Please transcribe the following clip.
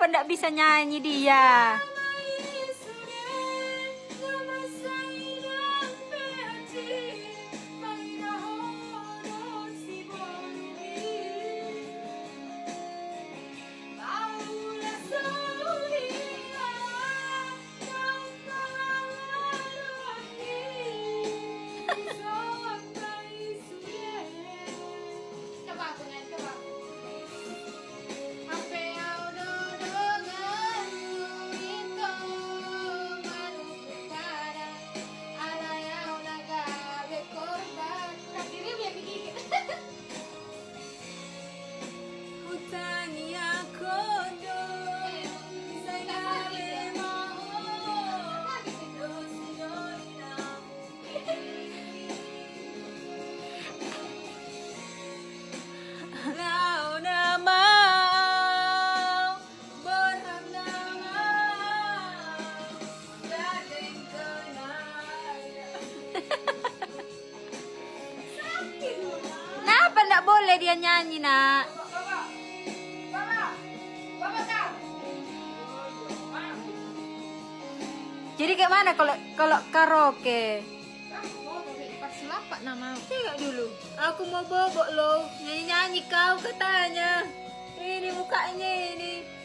Kenapa ndak bisa nyanyi dia? Kenapa ndak boleh dia nyanyi, nak? Jadi kayak mana kalau karaoke? Selapak nama. Tengok dulu. Aku mau bobok loh. Nyanyi-nyanyi kau katanya. Ini mukanya ini.